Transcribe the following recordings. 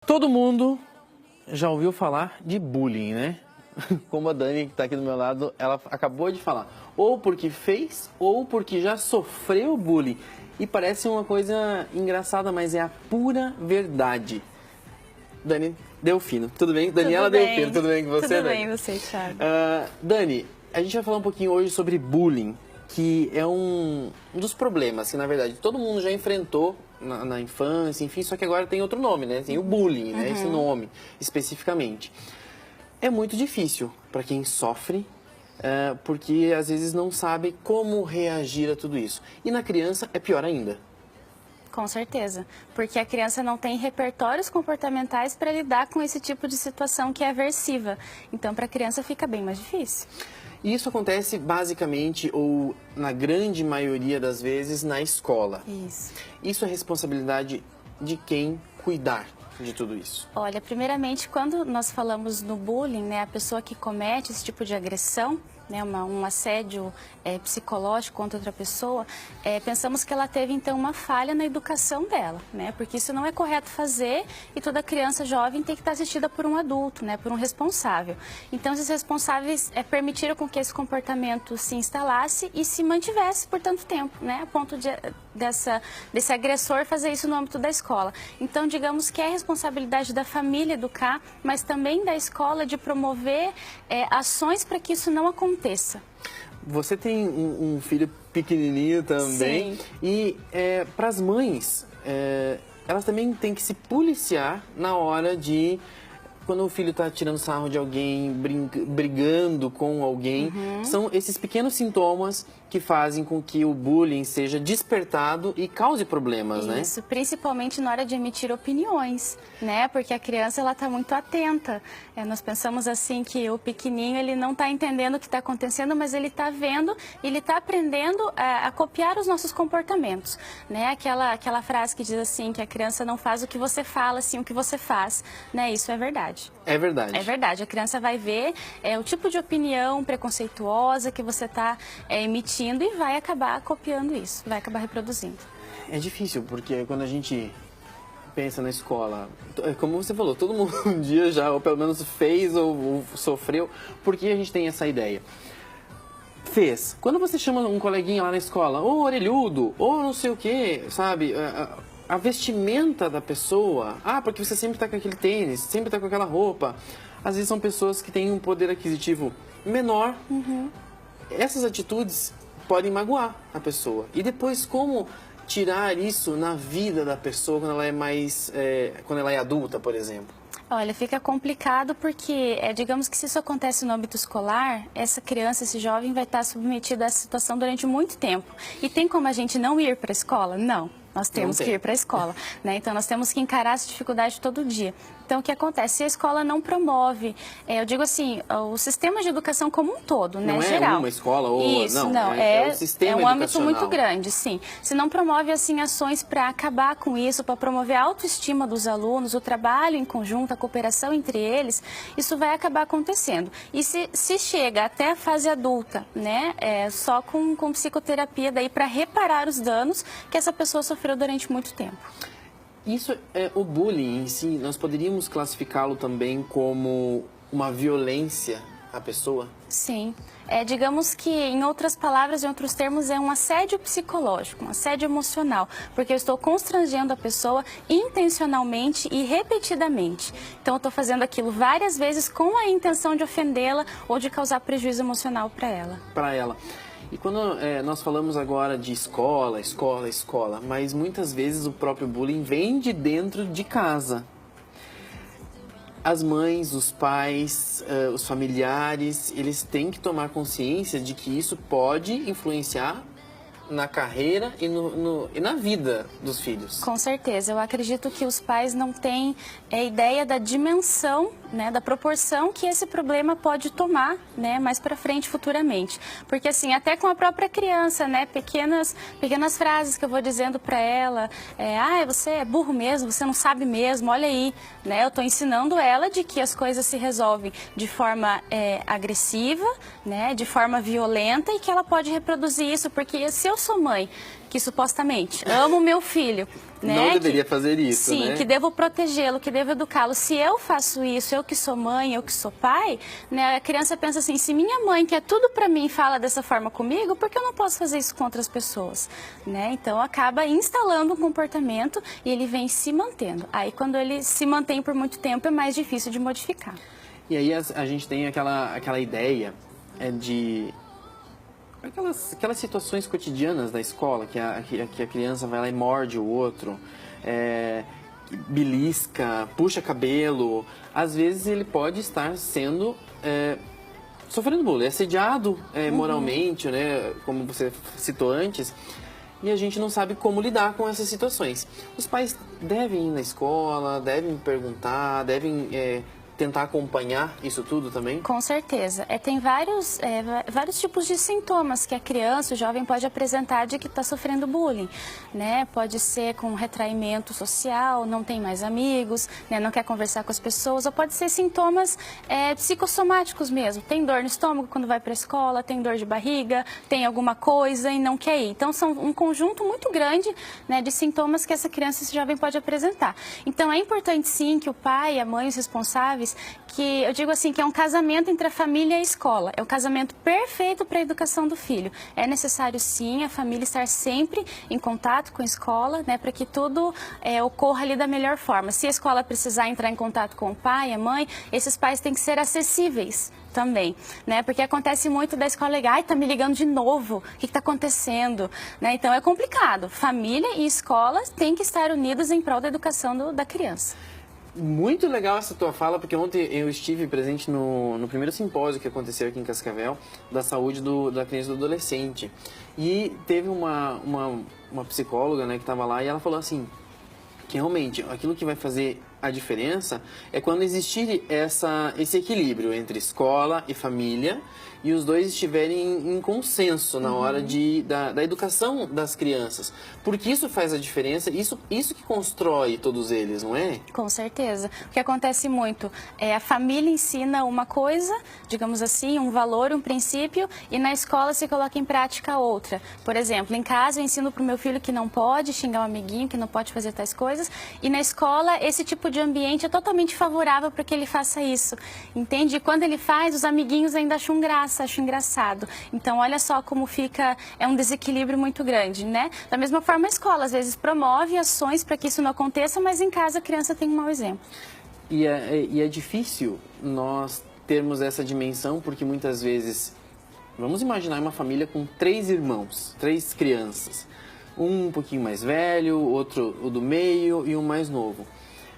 Todo mundo já ouviu falar de bullying, né? Como a Dani, que está aqui do meu lado, ela acabou de falar. Ou porque fez, ou porque já sofreu bullying. E parece uma coisa engraçada, mas é a pura verdade. Dani Delfino, tudo bem? Daniela Delfino, tudo bem com você, Tudo Dani? bem, você, Thiago. Dani, a gente vai falar um pouquinho hoje sobre bullying, que é um dos problemas que, na verdade, todo mundo já enfrentou na infância, enfim, só que agora tem outro nome, né? Tem o bullying, né? Esse nome, especificamente. É muito difícil para quem sofre, porque às vezes não sabe como reagir a tudo isso. E na criança é pior ainda. Com certeza, porque a criança não tem repertórios comportamentais para lidar com esse tipo de situação que é aversiva. Então, para a criança fica bem mais difícil. E isso acontece basicamente, ou na grande maioria das vezes, na escola. Isso. Isso é responsabilidade de quem cuidar de tudo isso? Olha, primeiramente, quando nós falamos no bullying, né, a pessoa que comete esse tipo de agressão, né, um assédio psicológico contra outra pessoa, pensamos que ela teve, então, uma falha na educação dela, né, porque isso não é correto fazer e toda criança jovem tem que estar assistida por um adulto, né, por um responsável. Então, esses responsáveis permitiram com que esse comportamento se instalasse e se mantivesse por tanto tempo, né, a ponto desse agressor fazer isso no âmbito da escola. Então, digamos que é responsabilidade da família educar, mas também da escola de promover ações para que isso não aconteça. Você tem um filho pequenininho também. Sim. E para as mães, elas também têm que se policiar na hora de... Quando o filho está tirando sarro de alguém, brigando com alguém, são esses pequenos sintomas que fazem com que o bullying seja despertado e cause problemas, né? Isso, principalmente na hora de emitir opiniões, né? Porque a criança, ela está muito atenta. Nós pensamos assim que o pequenininho, ele não está entendendo o que está acontecendo, mas ele está vendo, ele está aprendendo a copiar os nossos comportamentos, né? Aquela frase que diz assim, que a criança não faz o que você fala, sim o que você faz, né? Isso é verdade. É verdade. É verdade. A criança vai ver o tipo de opinião preconceituosa que você está emitindo e vai acabar copiando isso, vai acabar reproduzindo. É difícil, porque quando a gente pensa na escola, como você falou, todo mundo um dia já, ou pelo menos fez ou sofreu, porque a gente tem essa ideia. Fez. Quando você chama um coleguinha lá na escola, ô orelhudo, ou não sei o quê, sabe? A vestimenta da pessoa, porque você sempre está com aquele tênis, sempre está com aquela roupa. Às vezes são pessoas que têm um poder aquisitivo menor. Essas atitudes podem magoar a pessoa. E depois, como tirar isso na vida da pessoa quando ela é quando ela é adulta, por exemplo? Olha, fica complicado porque, digamos que se isso acontece no âmbito escolar, essa criança, esse jovem vai estar submetido a essa situação durante muito tempo. E tem como a gente não ir para a escola? Não. Nós temos que ir para a escola, né? Então, nós temos que encarar essa dificuldade todo dia. Então, o que acontece? Se a escola não promove, eu digo assim, o sistema de educação como um todo, né? Não é geral. uma escola ou... Isso, não. É o sistema um âmbito educacional. muito grande, sim. Se não promove, assim, ações para acabar com isso, para promover a autoestima dos alunos, o trabalho em conjunto, a cooperação entre eles, isso vai acabar acontecendo. E se chega até a fase adulta, né? Só com psicoterapia daí para reparar os danos que essa pessoa sofreu durante muito tempo. Isso o bullying em si, nós poderíamos classificá-lo também como uma violência à pessoa? Sim. Digamos que, em outras palavras, em outros termos, é um assédio psicológico, um assédio emocional, porque eu estou constrangendo a pessoa intencionalmente e repetidamente. Então, eu estou fazendo aquilo várias vezes com a intenção de ofendê-la ou de causar prejuízo emocional para ela. Para ela. E quando nós falamos agora de escola, mas muitas vezes o próprio bullying vem de dentro de casa. As mães, os pais, os familiares, eles têm que tomar consciência de que isso pode influenciar na carreira e na vida dos filhos. Com certeza. Eu acredito que os pais não têm ideia da dimensão, né, da proporção que esse problema pode tomar, né, mais para frente, futuramente. Porque, assim, até com a própria criança, né, pequenas frases que eu vou dizendo para ela, você é burro mesmo, você não sabe mesmo, olha aí, né, eu estou ensinando ela de que as coisas se resolvem de forma agressiva, né, de forma violenta e que ela pode reproduzir isso, porque se eu sou mãe que supostamente amo meu filho, né? Não deveria fazer isso, sim, né? que devo protegê-lo, que devo educá-lo. Se eu faço isso, eu que sou mãe, eu que sou pai, né? A criança pensa assim, se minha mãe, que é tudo para mim, fala dessa forma comigo, por que eu não posso fazer isso com outras pessoas? Né? Então, acaba instalando um comportamento e ele vem se mantendo. Aí, quando ele se mantém por muito tempo, é mais difícil de modificar. E aí a gente tem aquela ideia de... Aquelas situações cotidianas da escola, que a criança vai lá e morde o outro, belisca, puxa cabelo. Às vezes ele pode estar sendo... sofrendo bullying, assediado moralmente, né, como você citou antes, e a gente não sabe como lidar com essas situações. Os pais devem ir na escola, devem perguntar, devem tentar acompanhar isso tudo também? Com certeza. Tem vários tipos de sintomas que a criança, o jovem pode apresentar de que está sofrendo bullying, né? Pode ser com retraimento social, não tem mais amigos, né? Não quer conversar com as pessoas, ou pode ser sintomas psicossomáticos mesmo. Tem dor no estômago quando vai para a escola, tem dor de barriga, tem alguma coisa e não quer ir. Então, são um conjunto muito grande, né, de sintomas que essa criança, esse jovem pode apresentar. Então, é importante sim que o pai, a mãe, os responsáveis, que eu digo assim, que é um casamento entre a família e a escola. É o casamento perfeito para a educação do filho. É necessário sim a família estar sempre em contato com a escola, né, para que tudo ocorra ali da melhor forma. Se a escola precisar entrar em contato com o pai, a mãe, esses pais têm que ser acessíveis também, né? Porque acontece muito da escola ligar, ai, tá me ligando de novo, o que está acontecendo? Né? Então é complicado. Família e escola têm que estar unidos em prol da educação da criança. Muito legal essa tua fala, porque ontem eu estive presente no primeiro simpósio que aconteceu aqui em Cascavel, da saúde da criança e do adolescente. E teve uma psicóloga, né, que estava lá e ela falou assim, que realmente aquilo que vai fazer a diferença é quando existir esse equilíbrio entre escola e família e os dois estiverem em consenso na hora da educação das crianças. Porque isso faz a diferença, isso que constrói todos eles, não é? Com certeza. O que acontece muito é a família ensina uma coisa, digamos assim, um valor, um princípio, e na escola se coloca em prática outra. Por exemplo, em casa eu ensino para o meu filho que não pode xingar um amiguinho, que não pode fazer tais coisas, e na escola esse tipo de ambiente é totalmente favorável para que ele faça isso. Entende? E quando ele faz, os amiguinhos ainda acham graça, acham engraçado. Então, olha só como fica, é um desequilíbrio muito grande, né? Da mesma forma, a escola às vezes promove ações para que isso não aconteça, mas em casa a criança tem um mau exemplo. E é difícil nós termos essa dimensão, porque muitas vezes, vamos imaginar uma família com 3 irmãos, 3 crianças. Um pouquinho mais velho, outro o do meio e um mais novo.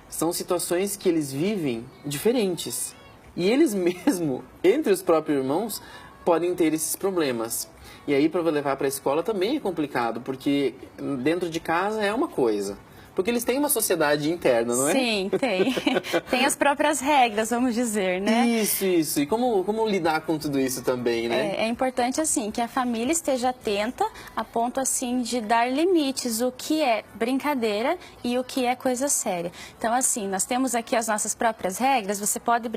São situações que eles vivem diferentes. E eles mesmo, entre os próprios irmãos, podem ter esses problemas. E aí, para levar para a escola também é complicado, porque dentro de casa é uma coisa. Porque eles têm uma sociedade interna, não é? Sim, tem. Tem as próprias regras, vamos dizer, né? Isso. E como lidar com tudo isso também, né? É importante, assim, que a família esteja atenta a ponto, assim, de dar limites, o que é brincadeira e o que é coisa séria. Então, assim, nós temos aqui as nossas próprias regras, você pode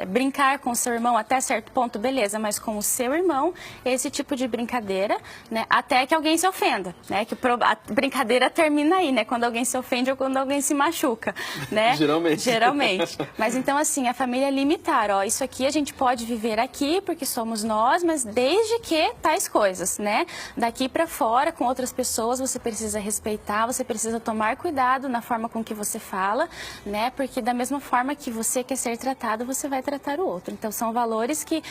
brincar com o seu irmão até certo ponto, beleza, mas com o seu irmão, esse tipo de brincadeira, né, até que alguém se ofenda, né? Que a brincadeira termina aí, né? Quando alguém se ofende ou quando alguém se machuca, né? Geralmente. Mas então, assim, a família limitar, ó, isso aqui a gente pode viver aqui porque somos nós, mas desde que tais coisas, né? Daqui para fora, com outras pessoas, você precisa respeitar, você precisa tomar cuidado na forma com que você fala, né? Porque da mesma forma que você quer ser tratado, você vai tratar o outro. Então, são valores que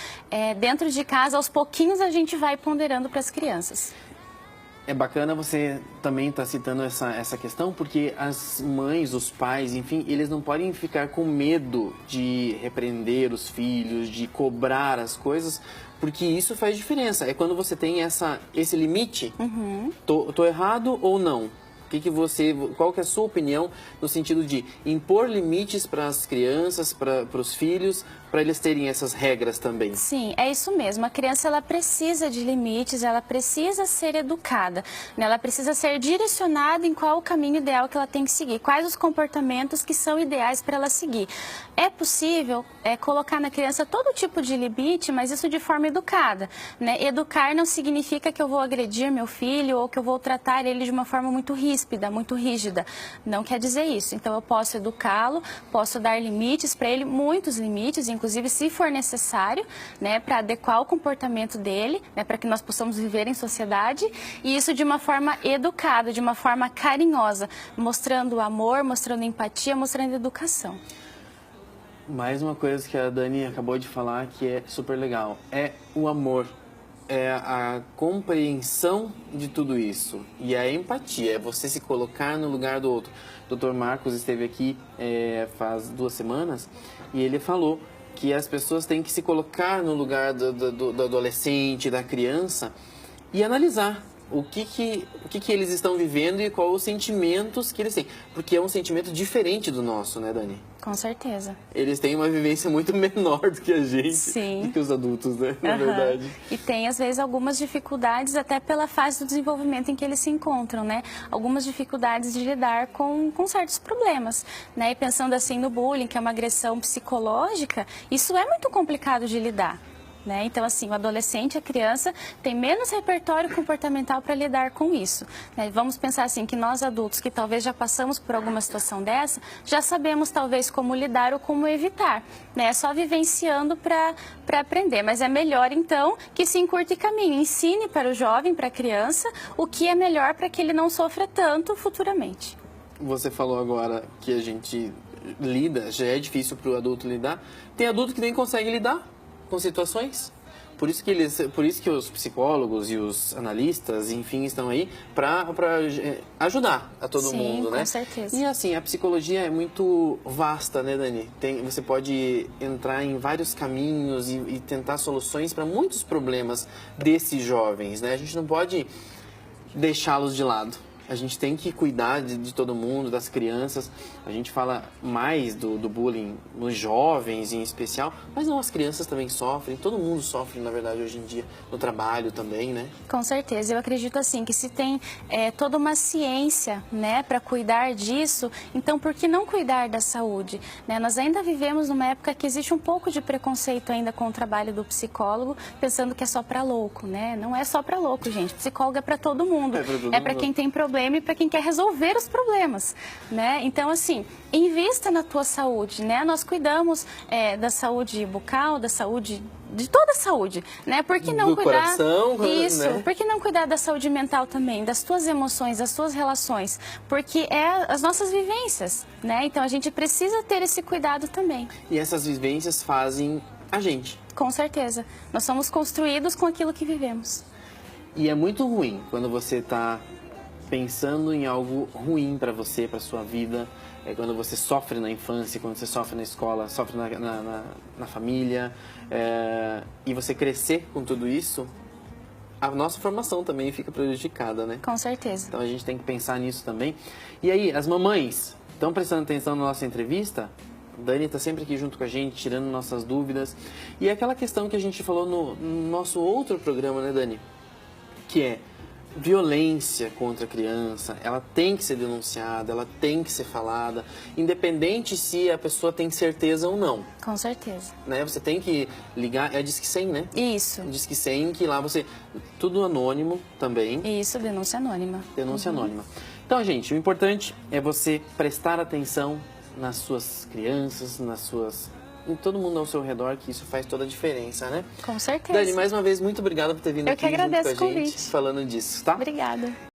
dentro de casa, aos pouquinhos, a gente vai ponderando para as crianças. É bacana você também estar citando essa questão, porque as mães, os pais, enfim, eles não podem ficar com medo de repreender os filhos, de cobrar as coisas, porque isso faz diferença. É quando você tem esse limite, tô errado ou não? Qual que é a sua opinião no sentido de impor limites para as crianças, para os filhos, para eles terem essas regras também? Sim, é isso mesmo. A criança, ela precisa de limites, ela precisa ser educada, né? Ela precisa ser direcionada em qual o caminho ideal que ela tem que seguir, quais os comportamentos que são ideais para ela seguir. É possível colocar na criança todo tipo de limite, mas isso de forma educada, né? Educar não significa que eu vou agredir meu filho ou que eu vou tratar ele de uma forma muito ríspida. ríspida, muito rígida. Não quer dizer isso. Então eu posso educá-lo, posso dar limites para ele, muitos limites, inclusive se for necessário, né, para adequar o comportamento dele, né, para que nós possamos viver em sociedade, e isso de uma forma educada, de uma forma carinhosa, mostrando amor, mostrando empatia, mostrando educação. Mais uma coisa que a Dani acabou de falar que é super legal, é o amor, é a compreensão de tudo isso e a empatia, é você se colocar no lugar do outro. O Dr. Marcos esteve aqui faz 2 semanas e ele falou que as pessoas têm que se colocar no lugar do adolescente, da criança e analisar o que eles estão vivendo e quais os sentimentos que eles têm. Porque é um sentimento diferente do nosso, né, Dani? Com certeza. Eles têm uma vivência muito menor do que a gente, Sim. do que os adultos, né? Na verdade. E tem, às vezes, algumas dificuldades até pela fase do desenvolvimento em que eles se encontram, né? Algumas dificuldades de lidar com certos problemas, né? E pensando assim no bullying, que é uma agressão psicológica, isso é muito complicado de lidar. Né? Então, assim, o adolescente, a criança, tem menos repertório comportamental para lidar com isso. Né? Vamos pensar assim, que nós adultos, que talvez já passamos por alguma situação dessa, já sabemos talvez como lidar ou como evitar. Né? É só vivenciando para aprender, mas é melhor então que se encurte caminho, ensine para o jovem, para a criança, o que é melhor para que ele não sofra tanto futuramente. Você falou agora que a gente lida, já é difícil para o adulto lidar, tem adulto que nem consegue lidar com situações. Por isso que os psicólogos e os analistas, enfim, estão aí para ajudar a todo mundo, né? Com certeza. E assim, a psicologia é muito vasta, né, Dani? Você pode entrar em vários caminhos e tentar soluções para muitos problemas desses jovens, né? A gente não pode deixá-los de lado. A gente tem que cuidar de todo mundo, das crianças. A gente fala mais do bullying nos jovens em especial, mas não, as crianças também sofrem, todo mundo sofre, na verdade, hoje em dia, no trabalho também, né? Com certeza, eu acredito assim, que se tem toda uma ciência, né, para cuidar disso, então por que não cuidar da saúde? Né? Nós ainda vivemos numa época que existe um pouco de preconceito ainda com o trabalho do psicólogo, pensando que é só para louco, né? Não é só para louco, gente, psicólogo é para todo mundo, é para quem tem problema e para quem quer resolver os problemas, né? Então, assim, invista na tua saúde, né? Nós cuidamos da saúde bucal, da saúde, de toda a saúde, né? Por que não cuidar... coração, isso, né? Por que não cuidar da saúde mental também, das tuas emoções, das tuas relações? Porque é as nossas vivências, né? Então, a gente precisa ter esse cuidado também. E essas vivências fazem a gente. Com certeza. Nós somos construídos com aquilo que vivemos. E é muito ruim quando você está pensando em algo ruim para você, para sua vida, quando você sofre na infância, quando você sofre na escola, sofre na família, e você crescer com tudo isso, a nossa formação também fica prejudicada, né? Com certeza. Então a gente tem que pensar nisso também. E aí, as mamães estão prestando atenção na nossa entrevista? A Dani está sempre aqui junto com a gente, tirando nossas dúvidas. E é aquela questão que a gente falou no nosso outro programa, né, Dani? Que é violência contra a criança, ela tem que ser denunciada, ela tem que ser falada, independente se a pessoa tem certeza ou não. Com certeza. Né? Você tem que ligar, é Disque 100, né? Isso. Disque 100, que lá você... Tudo anônimo também. Isso, denúncia anônima. Denúncia anônima. Então, gente, o importante é você prestar atenção nas suas crianças, em todo mundo ao seu redor, que isso faz toda a diferença, né? Com certeza. Dani, mais uma vez, muito obrigada por ter vindo aqui junto com a gente, Eu que agradeço o convite. falando disso, tá? Obrigada.